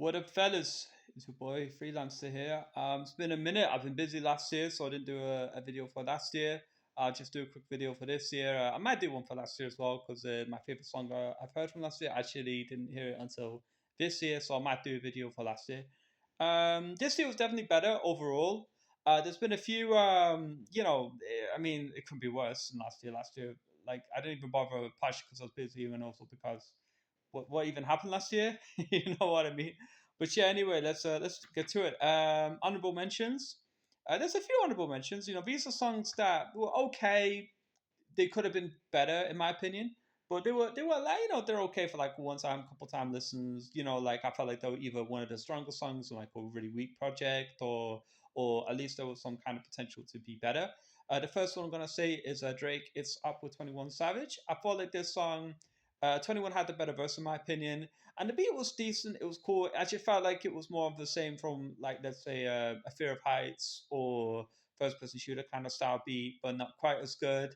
What up, fellas? It's your boy Freelancer here. It's been a minute. I've been busy last year, so I didn't do a video for last year. I'll just do a quick video for this year. I might do one for last year as well because my favorite song I've heard from last year. I actually didn't hear it until this year, so I might do a video for last year. This year was definitely better overall. There's been a few, I mean, it could be worse than last year. Last year, like, I didn't even bother, partially because I was busy and also because what even happened last year. You know what I mean? But yeah, anyway, let's get to it. Honorable mentions. There's a few honorable mentions. You know, these are songs that were okay. They could have been better, in my opinion. But they were like, they're okay for like one time, couple time listens. You know, like I felt like they were either one of the stronger songs or like a really weak project, or at least there was some kind of potential to be better. The first one I'm gonna say is Drake. It's Up with 21 Savage. I felt like this song 21 had the better verse in my opinion, and the beat was decent. It was cool. I just felt like it was more of the same from like let's say a Fear of Heights or first person shooter kind of style beat, but not quite as good.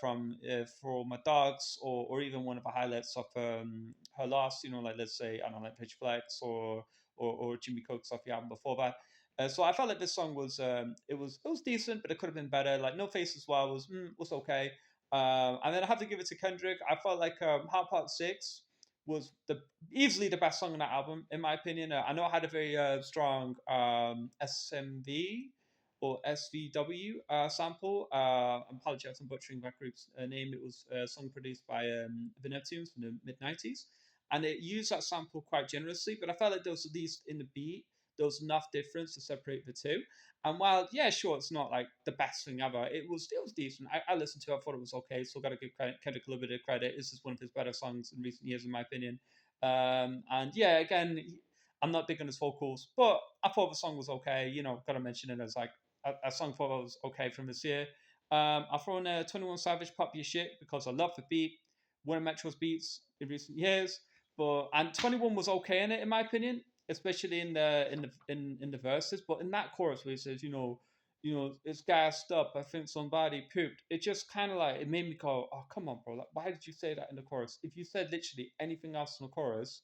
From For My Dogs, or even one of the highlights of her last, like let's say I don't know, like Pitch Flex or Jimmy Cooks off the album before that. So I felt like this song was it was decent, but it could have been better. Like No Face as well was okay. And then I have to give it to Kendrick. I felt like Heart Part Six was the easily the best song on that album, in my opinion. I know it had a very strong SMV or SVW sample. I apologize, I'm butchering that group's name. It was a song produced by the Neptunes from the mid 90s, and it used that sample quite generously. But I felt like there was at least in the beat there was enough difference to separate the two. And while yeah, sure, it's not like the best thing ever, it was decent. I listened to it, I thought it was okay. So got to give Kendrick a little bit of credit. This is one of his better songs in recent years, in my opinion. And yeah, again, I'm not big on his vocals, but I thought the song was okay. Got to mention it as like a song for was okay from this year. I've thrown 21 Savage Pop Your Shit because I love the beat. One of Metro's beats in recent years. And 21 was okay in it, in my opinion, especially in the verses. But in that chorus where he says, it's gassed up. I think somebody pooped. It just kind of like it made me go, oh come on, bro. Like, why did you say that in the chorus? If you said literally anything else in the chorus,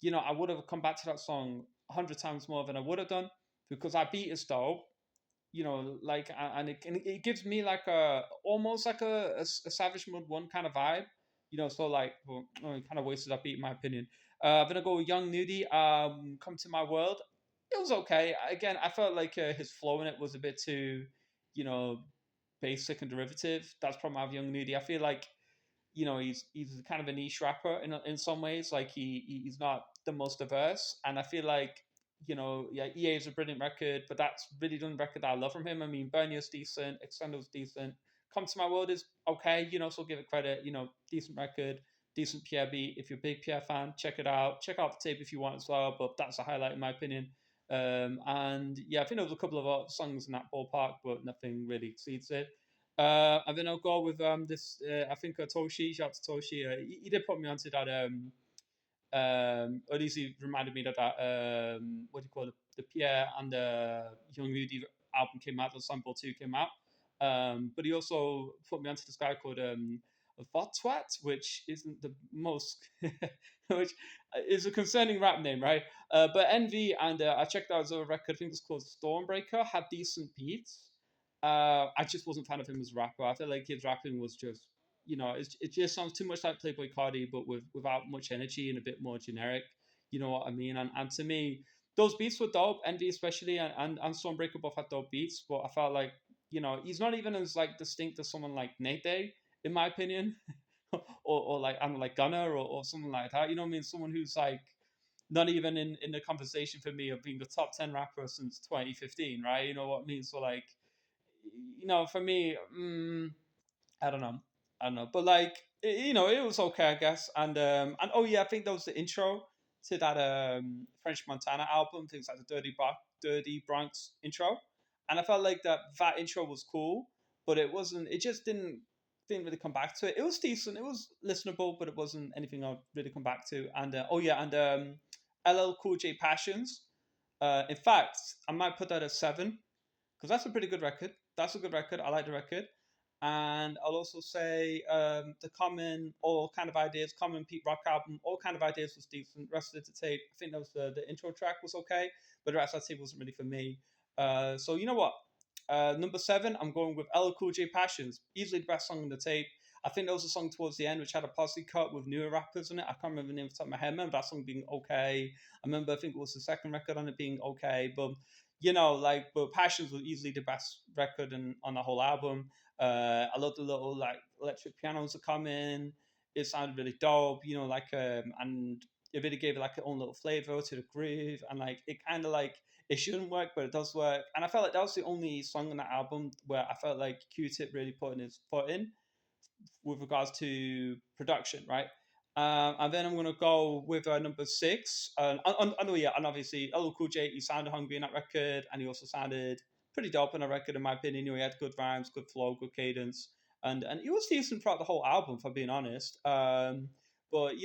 I would have come back to that song 100 times more than I would have done because that beat is dope. Like and it gives me like a almost like a Savage Mode One kind of vibe. So like well, it kind of wasted that beat in my opinion. I'm gonna go with Young Nudie. Come to My World. It was okay. Again, I felt like his flow in it was a bit too, you know, basic and derivative. That's probably my Young Nudie. I feel like he's kind of a niche rapper in some ways. Like he's not the most diverse, and I feel like yeah, EA is a brilliant record, but that's really the record that I love from him. I mean, Burnier's decent, Extendo's decent, Come to My World is okay. So give it credit. Decent record, decent Pierre beat. If you're a big Pierre fan, check it out. Check out the tape if you want as well. But that's a highlight in my opinion. And yeah, I think there was a couple of other songs in that ballpark, but nothing really exceeds it. And then I'll go with this. I think Toshi. Shout out to Toshi. He did put me onto that. Or at least he reminded me that what do you call it? The Pierre and the Young Rudy album came out. The Sample Two came out. But he also put me onto this guy called Votwat, which isn't the most, which is a concerning rap name, right? But Envy and I checked out his other record. I think it's called Stormbreaker. Had decent beats. I just wasn't a fan of him as a rapper. I feel like his rapping was just, it just sounds too much like Playboy Cardi, but without much energy and a bit more generic. You know what I mean? And to me, those beats were dope. Envy especially and Stormbreaker both had dope beats, but I felt like he's not even as like distinct as someone like Nate Day, in my opinion, or like I don't know, like Gunner or someone like that. You know what I mean? Someone who's like not even in the conversation for me of being the top 10 rapper since 2015, right? You know what I mean? So like for me, I don't know, but like it was okay, I guess. And oh yeah, I think that was the intro to that French Montana album, things like the Dirty Bronx intro, and I felt like that intro was cool, but it wasn't. It just didn't really come back to it. It was decent, it was listenable, but it wasn't anything I'd really come back to. And oh yeah, and LL Cool J Passions. In fact, I might put that at 7 because that's a pretty good record. That's a good record. I like the record. And I'll also say the Common, all kind of ideas, Common Pete Rock album, all kind of ideas was decent. Rest of the tape, I think that was the intro track was okay, but the rest of the tape wasn't really for me. So you know what? Number 7, I'm going with LL Cool J Passions, easily the best song on the tape. I think there was a song towards the end which had a posse cut with newer rappers in it. I can't remember the name off the top of my head. I remember that song being okay. I remember I think it was the second record on it being okay, but but Passions was easily the best record on the whole album. I love the little like electric pianos that come in. It sounded really dope, and it really gave it like its own little flavor to the groove, and like it kind of like it shouldn't work, but it does work. And I felt like that was the only song on that album where I felt like Q-Tip really putting his foot in with regards to production, right? And then I'm gonna go with number 6. I know, yeah, and obviously LL Cool J, he sounded hungry in that record, and he also sounded pretty dope in that record, in my opinion. He had good rhymes, good flow, good cadence, and he was decent throughout the whole album, for being honest. But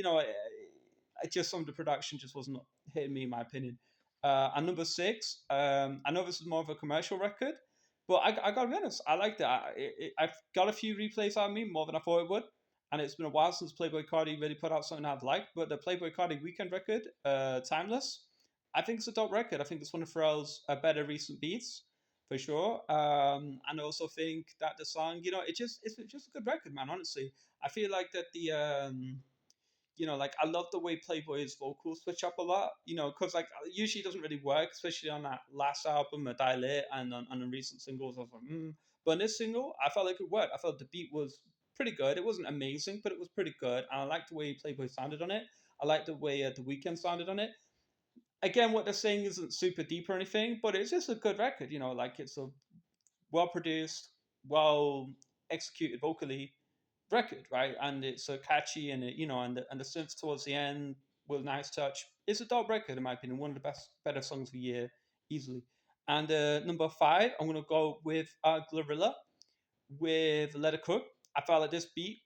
just some of the production just wasn't hitting me, in my opinion. And number 6, I know this is more of a commercial record, but I gotta be honest, I liked it. I've got a few replays on me, more than I thought it would. And it's been a while since Playboy Cardi really put out something I've liked. But the Playboy Cardi Weekend record, Timeless, I think it's a dope record. I think it's one of Pharrell's better recent beats, for sure. And I also think that the song, it's just a good record, man. Honestly, I feel like that like I love the way Playboy's vocals switch up a lot, because like usually it doesn't really work, especially on that last album, Dilate, and on the recent singles. I was like, But in this single, I felt like it worked. I felt the beat was pretty good. It wasn't amazing, but it was pretty good. And I liked the way Playboy sounded on it. I liked the way The Weeknd sounded on it. Again, what they're saying isn't super deep or anything, but it's just a good record. Like it's a well produced, well executed vocally record, right? And it's so catchy, and the synths towards the end with nice touch. It's a dope record, in my opinion. One of the better songs of the year, easily. And number 5, I'm gonna go with Glorilla with Let It Cook. I felt like this beat,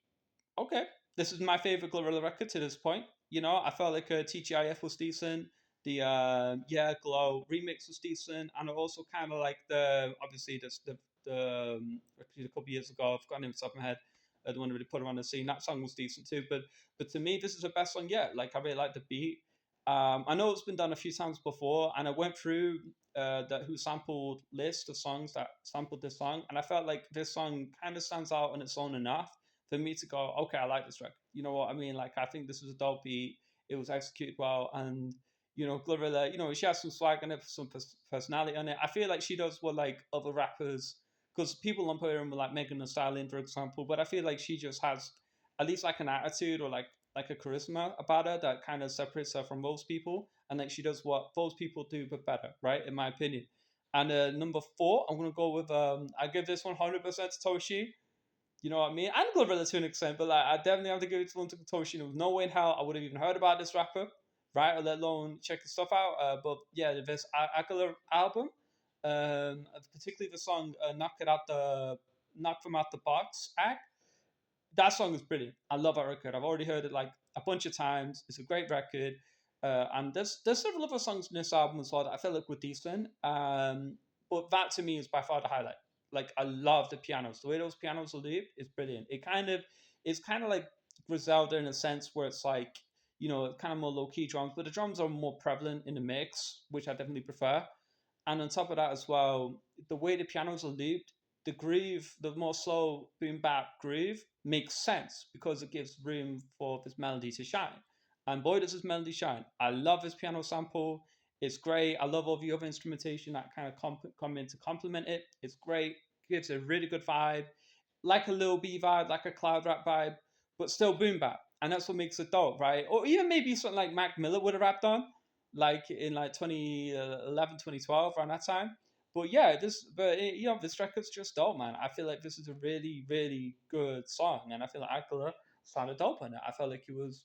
okay, this is my favorite Glorilla record to this point. I felt like TGIF was decent. The Yeah Glow remix was decent, and I also kind of like the obviously the a couple years ago. I've got him off the top of my head. The one that really put him on the scene. That song was decent too, but to me, this is the best song yet. Like I really like the beat. I know it's been done a few times before, and I went through the Who Sampled list of songs that sampled this song, and I felt like this song kind of stands out on its own enough for me to go, okay, I like this record. You know what I mean? Like, I think this was a dope beat. It was executed well, and Glorilla, she has some swag on it, some personality on it. I feel like she does what like other rappers, because people lump her in with like Megan Thee Stallion, for example, but I feel like she just has at least like an attitude or like a charisma about her that kind of separates her from most people, and like she does what those people do but better, right? In my opinion. And number 4, I'm gonna go with I give this 100% to Toshi. You know what I mean? And Glorilla to an extent, but like I definitely have to give it to one to Toshi. There was no way in hell I would have even heard about this rapper, right? Or let alone check his stuff out. But yeah, this Aguilar album, particularly the song Knock from Out the Box act, that song is brilliant. I love that record. I've already heard it like a bunch of times. It's a great record. And there's several other songs in this album as well that I feel like were decent. But that to me is by far the highlight. Like I love the pianos. The way those pianos are looped is brilliant. It's kind of like Griselda in a sense where it's like kind of more low key drums, but the drums are more prevalent in the mix, which I definitely prefer. And on top of that as well, the way the pianos are looped, the groove, the more slow boom bap groove makes sense because it gives room for this melody to shine. And boy, does this melody shine. I love this piano sample. It's great. I love all the other instrumentation that kind of come in to complement it. It's great. Gives a really good vibe, like a Lil B vibe, like a Cloud Rap vibe, but still boom bap. And that's what makes it dope, right? Or even maybe something like Mac Miller would have rapped on, like in like 2011, 2012, around that time. But yeah, this record's just dope, man. I feel like this is a really, really good song, and I feel like Akala sounded dope on it. I felt like he was,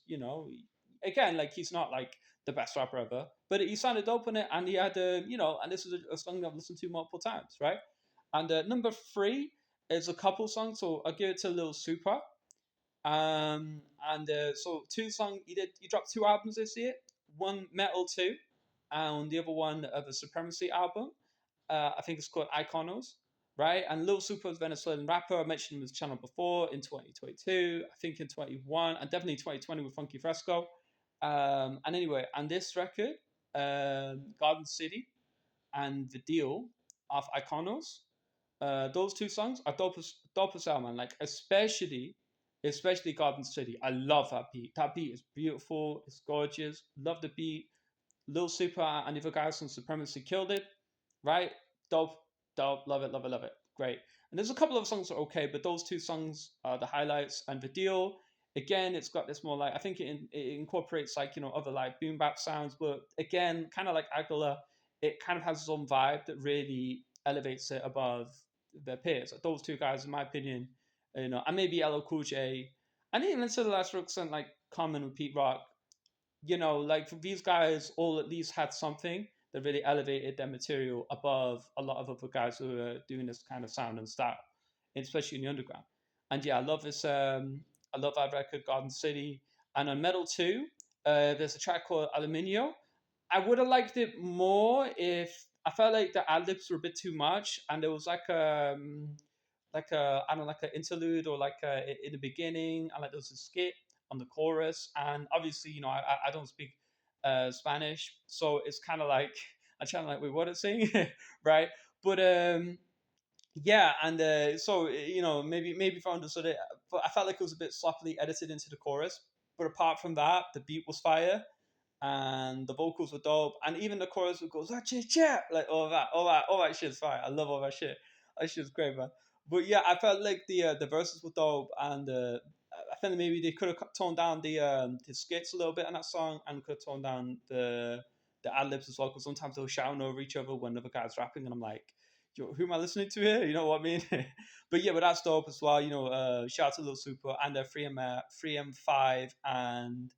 again, like he's not like the best rapper ever, but he sounded dope on it, and he had, and this is a song that I've listened to multiple times, right? And number 3 is a couple songs, so I'll give it to Lil Super. And so two song he dropped 2 albums this year, one Metal 2, and the other one of the Supremacy album. I think it's called Iconos. right? And Lil Super is a Venezuelan rapper. I mentioned him his channel before in 2022, I think in 21, and definitely 2020 with Funky Fresco. And anyway, and this record, Garden City and The Deal of Iconos, those two songs are dope as hell, man. Like especially Garden City. I love that beat. That beat is beautiful. It's gorgeous. Love the beat. Lil Super and the other guys from Supremacy killed it, right? Dope, dope, love it, love it, love it. Great. And there's a couple of songs that are okay, but those two songs are the highlights. And The Deal, again, it's got this more like, I think it incorporates like, other like boom bap sounds, but again, kind of like Aguilar, it kind of has its own vibe that really elevates it above their peers. Like those two guys, in my opinion, and maybe LL Cool J, and even to the last extent, like Common with Pete Rock, like these guys all at least had something that really elevated their material above a lot of other guys who are doing this kind of sound and style, especially in the underground. And yeah, I love this. I love that record, Garden City. And on Metal 2, there's a track called Aluminio. I would have liked it more if I felt like the ad libs were a bit too much, and there was like a I don't know, like an interlude or like in the beginning, and like there was a skit on the chorus, and obviously I don't speak Spanish, so it's kind of like I'm trying to like wait what it's saying, right? But yeah, and so maybe if I understood it, but I felt like it was a bit sloppily edited into the chorus. But apart from that, the beat was fire and the vocals were dope, and even the chorus would go like all that shit's fire. I love all that shit. That shit's great, man. But yeah, I felt like the verses were dope, and I think maybe they could have toned down the skits a little bit on that song, and could have toned down the ad libs as well, because sometimes they were shouting over each other when the other guy's rapping, and I'm like, yo, who am I listening to here? You know what I mean? But yeah, but that's dope as well. Shout out to Lil Super and 3M5 and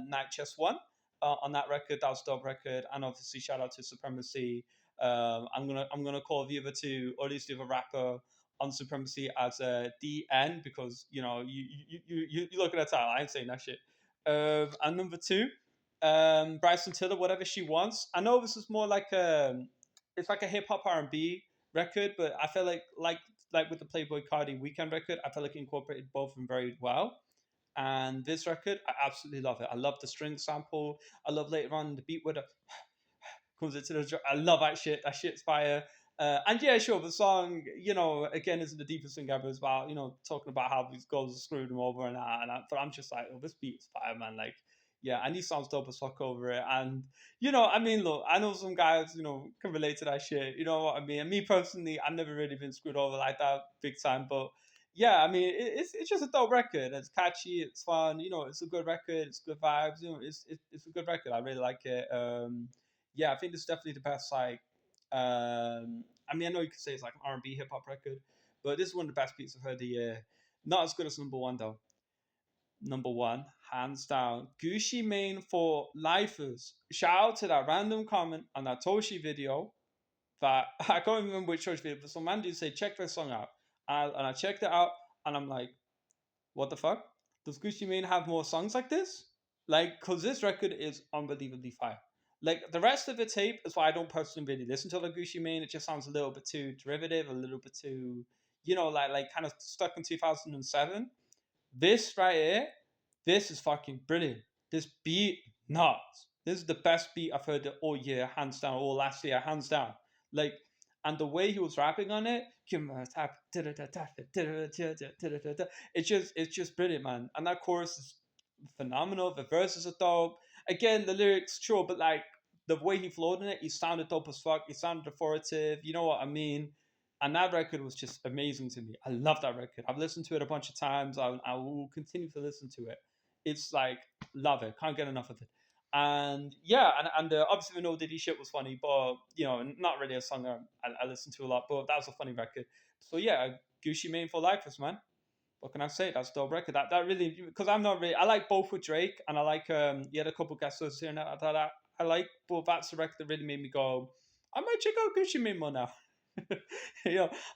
Night Chess One on that record. That was a dope record, and obviously shout out to Supremacy. I'm gonna call the other two, or at least the other rapper on Supremacy as a DN, because you look at that title. I ain't saying that shit. And number two, Bryson Tiller, whatever she wants. I know this is more like it's like a hip hop R&B record, but I feel like with the Playboy Cardi Weekend record, I feel like it incorporated both of them very well. And this record, I absolutely love it. I love the string sample. I love later on the beat with it comes into the drum. I love that shit. That shit's fire. And yeah, sure, the song, again, isn't the deepest thing ever. It's about, talking about how these girls screwed him over and that. But I'm just like, oh, this beat is fire, man. Like, yeah, and he sounds dope as fuck over it. And, I mean, look, I know some guys, can relate to that shit. You know what I mean? And me personally, I've never really been screwed over like that big time. But yeah, I mean, it's just a dope record. It's catchy, it's fun. It's a good record. It's good vibes. It's a good record. I really like it. Yeah, I think this is definitely the best. Like, I mean, I know you could say it's like an R&B hip hop record, but this is one of the best beats I've heard the year. Not as good as number one though. Number one, hands down, Gucci Mane for Lifers. Shout out to that random comment on that Toshi video that I can't remember which Toshi video, but some man did say check this song out, and I checked it out, and I'm like, what the fuck? Does Gucci Mane have more songs like this? Like, cause this record is unbelievably fire. Like the rest of the tape is why I don't personally really listen to the Gucci Mane. It just sounds a little bit too derivative, a little bit too, like kind of stuck in 2007. This right here, this is fucking brilliant. This beat, nuts. This is the best beat I've heard all year, hands down, all last year, hands down. Like, and the way he was rapping on it, it's just brilliant, man. And that chorus is phenomenal. The verses are dope. Again, the lyrics, sure, but like the way he flowed in it, he sounded dope as fuck. He sounded authoritative. You know what I mean? And that record was just amazing to me. I love that record. I've listened to it a bunch of times. I will continue to listen to it. It's like, love it. Can't get enough of it. And yeah, and obviously the No Diddy shit was funny, but not really a song I listen to a lot. But that was a funny record. So yeah, Gucci Mane for Lifers, man. What can I say? That's a dope record. That really, because I'm not really. I like both with Drake, and I like he had a couple guest stars here and I thought I like, but that's the record that really made me go, I might check out Gucci Mane more now.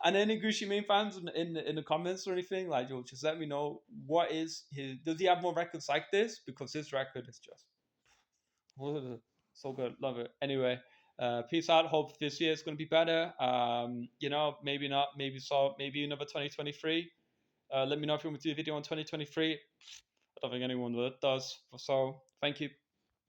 And any Gucci Mane fans in the comments or anything, like, yo, just let me know what is his. Does he have more records like this? Because his record is just so good, love it. Anyway, Peace out. Hope this year is going to be better. You know, maybe not. Maybe so. Maybe another 2023. Let me know if you want me to do a video on 2023. I don't think anyone does. So thank you.